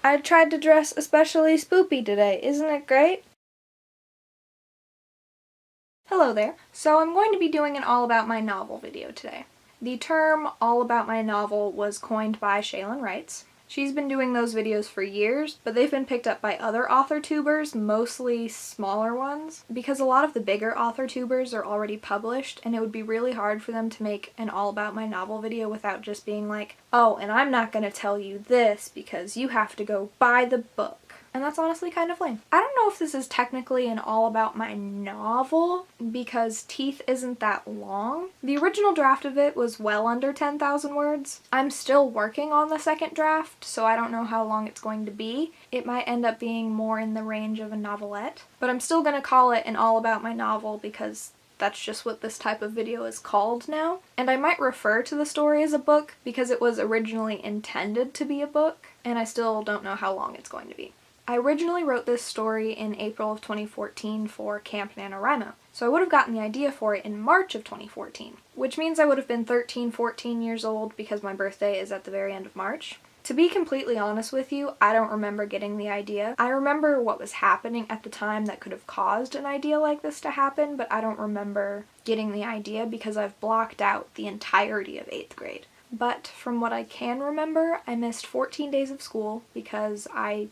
I tried to dress especially spoopy today, isn't it great? Hello there. So I'm going to be doing an all about my novel video today. The term all about my novel was coined by Shaylin Wrights. She's been doing those videos for years, but they've been picked up by other author tubers, mostly smaller ones, because a lot of the bigger author tubers are already published, and it would be really hard for them to make an all about my novel video without just being like, oh, and I'm not gonna tell you this because you have to go buy the book. And that's honestly kind of lame. I don't know if this is technically an all about my novel because Teeth isn't that long. The original draft of it was well under 10,000 words. I'm still working on the second draft, so I don't know how long it's going to be. It might end up being more in the range of a novelette, but I'm still gonna call it an all about my novel because that's just what this type of video is called now. And I might refer to the story as a book because it was originally intended to be a book, and I still don't know how long it's going to be. I originally wrote this story in April of 2014 for Camp NaNoWriMo, so I would have gotten the idea for it in March of 2014, which means I would have been 13, 14 years old because my birthday is at the very end of March. To be completely honest with you, I don't remember getting the idea. I remember what was happening at the time that could have caused an idea like this to happen, but I don't remember getting the idea because I've blocked out the entirety of 8th grade. But from what I can remember, I missed 14 days of school because I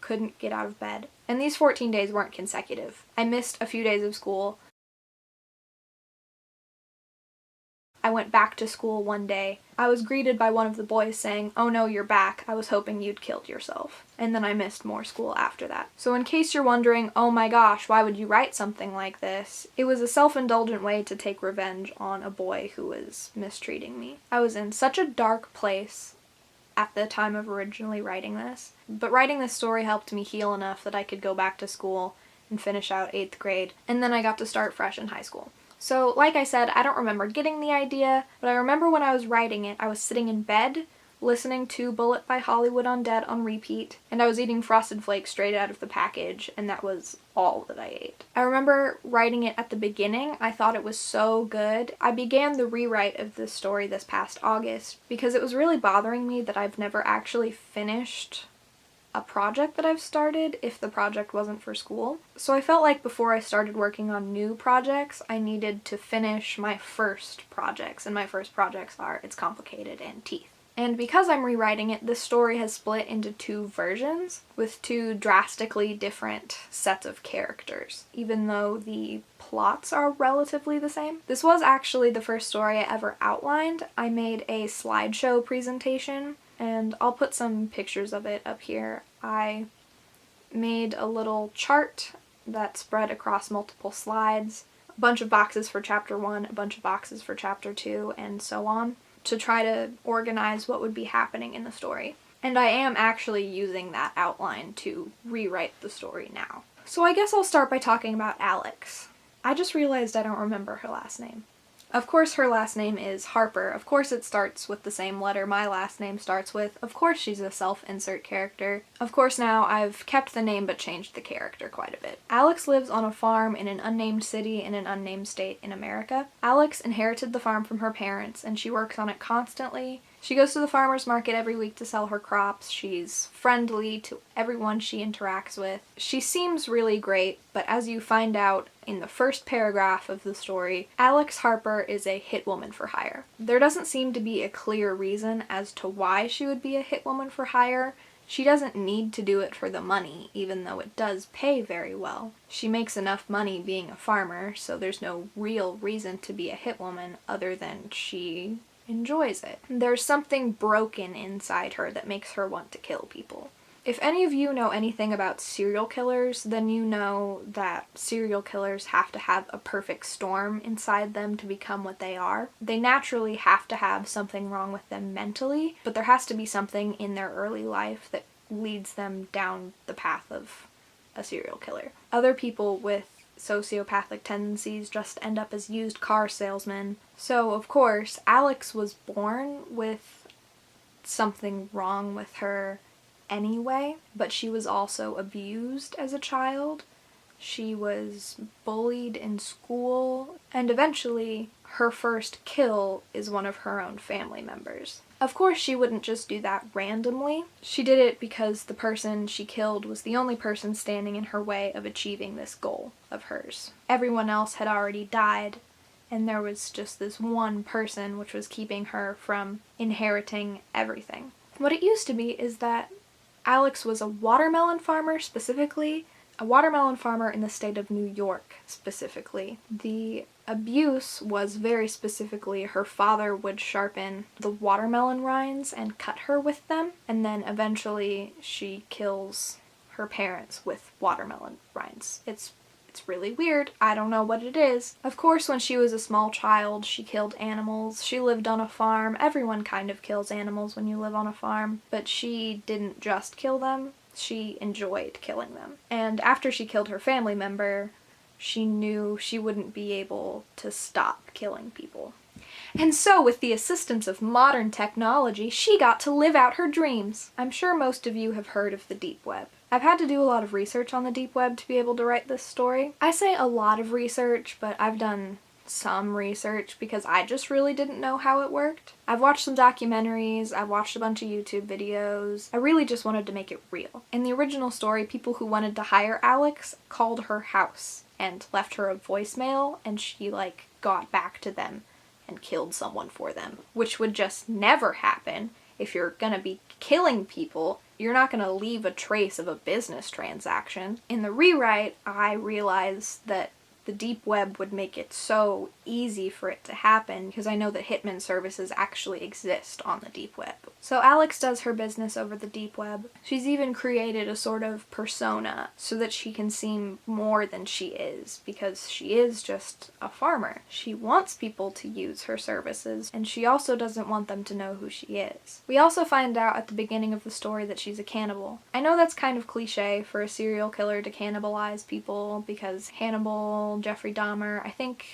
couldn't get out of bed. And these 14 days weren't consecutive. I missed a few days of school. I went back to school one day. I was greeted by one of the boys saying, "Oh no, you're back. I was hoping you'd killed yourself." And then I missed more school after that. So in case you're wondering, oh my gosh, why would you write something like this? It was a self-indulgent way to take revenge on a boy who was mistreating me. I was in such a dark place at the time of originally writing this, but writing this story helped me heal enough that I could go back to school and finish out 8th grade, and then I got to start fresh in high school. So like I said, I don't remember getting the idea, but I remember when I was writing it, I was sitting in bed listening to Bullet by Hollywood Undead on repeat, and I was eating Frosted Flakes straight out of the package, and that was all that I ate. I remember writing it at the beginning. I thought it was so good. I began the rewrite of this story this past August because it was really bothering me that I've never actually finished a project that I've started if the project wasn't for school. So I felt like before I started working on new projects, I needed to finish my first projects, and my first projects are It's Complicated and Teeth. And because I'm rewriting it, this story has split into 2 versions with 2 drastically different sets of characters, even though the plots are relatively the same. This was actually the first story I ever outlined. I made a slideshow presentation, and I'll put some pictures of it up here. I made a little chart that spread across multiple slides, a bunch of boxes for chapter 1, a bunch of boxes for chapter 2, and so on, to try to organize what would be happening in the story. And I am actually using that outline to rewrite the story now. So I guess I'll start by talking about Alex. I just realized I don't remember her last name. Of course her last name is Harper. Of course it starts with the same letter my last name starts with. Of course she's a self-insert character. Of course now I've kept the name but changed the character quite a bit. Alex lives on a farm in an unnamed city in an unnamed state in America. Alex inherited the farm from her parents and she works on it constantly. She goes to the farmer's market every week to sell her crops. She's friendly to everyone she interacts with. She seems really great, but as you find out in the first paragraph of the story, Alex Harper is a hit woman for hire. There doesn't seem to be a clear reason as to why she would be a hit woman for hire. She doesn't need to do it for the money, even though it does pay very well. She makes enough money being a farmer, so there's no real reason to be a hit woman other than she enjoys it. There's something broken inside her that makes her want to kill people. If any of you know anything about serial killers, then you know that serial killers have to have a perfect storm inside them to become what they are. They naturally have to have something wrong with them mentally, but there has to be something in their early life that leads them down the path of a serial killer. Other people with sociopathic tendencies just end up as used car salesmen. So, of course, Alex was born with something wrong with her anyway, but she was also abused as a child. She was bullied in school, and eventually her first kill is one of her own family members. Of course, she wouldn't just do that randomly. She did it because the person she killed was the only person standing in her way of achieving this goal of hers. Everyone else had already died, and there was just this one person which was keeping her from inheriting everything. What it used to be is that Alex was a watermelon farmer, specifically a watermelon farmer in the state of New York, specifically. The abuse was very specifically her father would sharpen the watermelon rinds and cut her with them, and then eventually she kills her parents with watermelon rinds. It's really weird. I don't know what it is. Of course, when she was a small child, she killed animals. She lived on a farm. Everyone kind of kills animals when you live on a farm, but she didn't just kill them. She enjoyed killing them. And after she killed her family member, she knew she wouldn't be able to stop killing people. And so, with the assistance of modern technology, she got to live out her dreams. I'm sure most of you have heard of the deep web. I've had to do a lot of research on the deep web to be able to write this story. I say a lot of research, but I've done some research because I just really didn't know how it worked. I've watched some documentaries, I've watched a bunch of YouTube videos. I really just wanted to make it real. In the original story, people who wanted to hire Alex called her house and left her a voicemail, and she got back to them and killed someone for them, which would just never happen. If you're gonna be killing people, you're not gonna leave a trace of a business transaction. In the rewrite, I realized that the deep web would make it so easy for it to happen because I know that hitman services actually exist on the deep web. So Alex does her business over the deep web. She's even created a sort of persona so that she can seem more than she is, because she is just a farmer. She wants people to use her services, and she also doesn't want them to know who she is. We also find out at the beginning of the story that she's a cannibal. I know that's kind of cliche for a serial killer to cannibalize people, because Hannibal, Jeffrey Dahmer, I think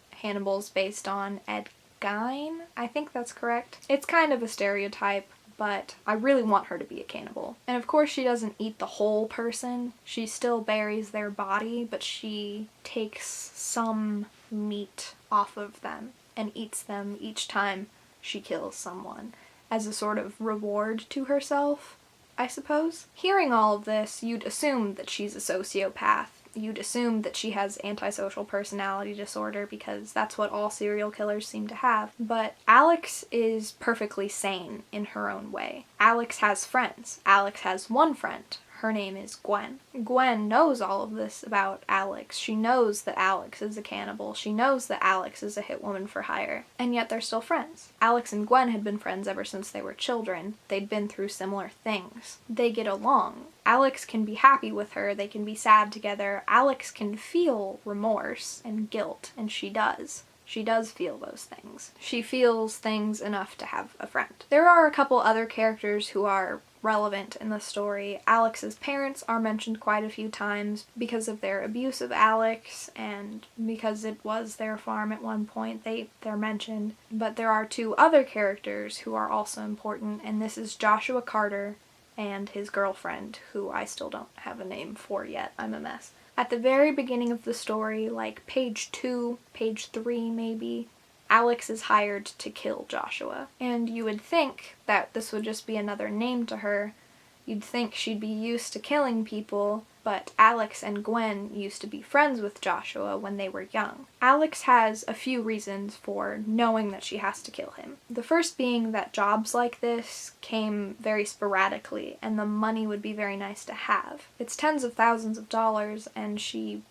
Hannibal's based on Ed Gein. I think that's correct. It's kind of a stereotype, but I really want her to be a cannibal. And of course she doesn't eat the whole person. She still buries their body, but she takes some meat off of them and eats them each time she kills someone as a sort of reward to herself, I suppose. Hearing all of this, you'd assume that she's a sociopath. You'd assume that she has antisocial personality disorder because that's what all serial killers seem to have. But Alex is perfectly sane in her own way. Alex has friends. Alex has one friend. Her name is Gwen. Gwen knows all of this about Alex. She knows that Alex is a cannibal. She knows that Alex is a hitwoman for hire. And yet they're still friends. Alex and Gwen had been friends ever since they were children. They'd been through similar things. They get along. Alex can be happy with her. They can be sad together. Alex can feel remorse and guilt, and she does. She does feel those things. She feels things enough to have a friend. There are a couple other characters who are relevant in the story. Alex's parents are mentioned quite a few times because of their abuse of Alex and because it was their farm at one point. They're mentioned. But there are two other characters who are also important, and this is Joshua Carter and his girlfriend, who I still don't have a name for yet. I'm a mess. At the very beginning of the story, like page 2, page 3 maybe, Alex is hired to kill Joshua. And you would think that this would just be another name to her. You'd think she'd be used to killing people, but Alex and Gwen used to be friends with Joshua when they were young. Alex has a few reasons for knowing that she has to kill him. The first being that jobs like this came very sporadically, and the money would be very nice to have. It's tens of thousands of dollars, and she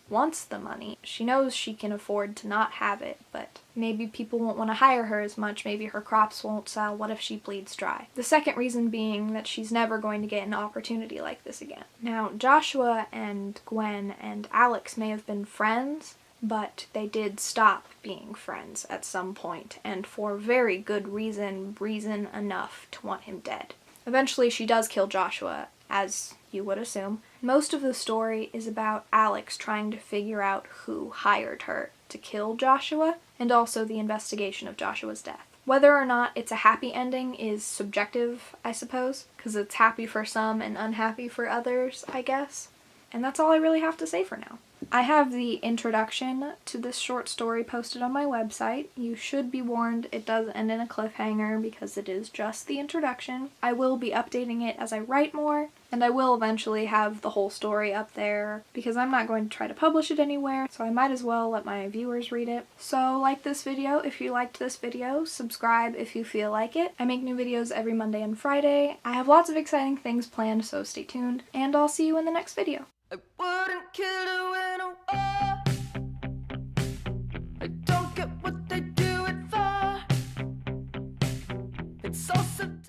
wants the money. She knows she can afford to not have it, but maybe people won't want to hire her as much, maybe her crops won't sell, what if she bleeds dry? The second reason being that she's never going to get an opportunity like this again. Now, Joshua and Gwen and Alex may have been friends, but they did stop being friends at some point, and for very good reason enough to want him dead. Eventually she does kill Joshua, as you would assume. Most of the story is about Alex trying to figure out who hired her to kill Joshua, and also the investigation of Joshua's death. Whether or not it's a happy ending is subjective, I suppose, because it's happy for some and unhappy for others, I guess. And that's all I really have to say for now. I have the introduction to this short story posted on my website. You should be warned it does end in a cliffhanger because it is just the introduction. I will be updating it as I write more, and I will eventually have the whole story up there because I'm not going to try to publish it anywhere, so I might as well let my viewers read it. So like this video if you liked this video, subscribe if you feel like it. I make new videos every Monday and Friday. I have lots of exciting things planned, so stay tuned, and I'll see you in the next video. I wouldn't kill her.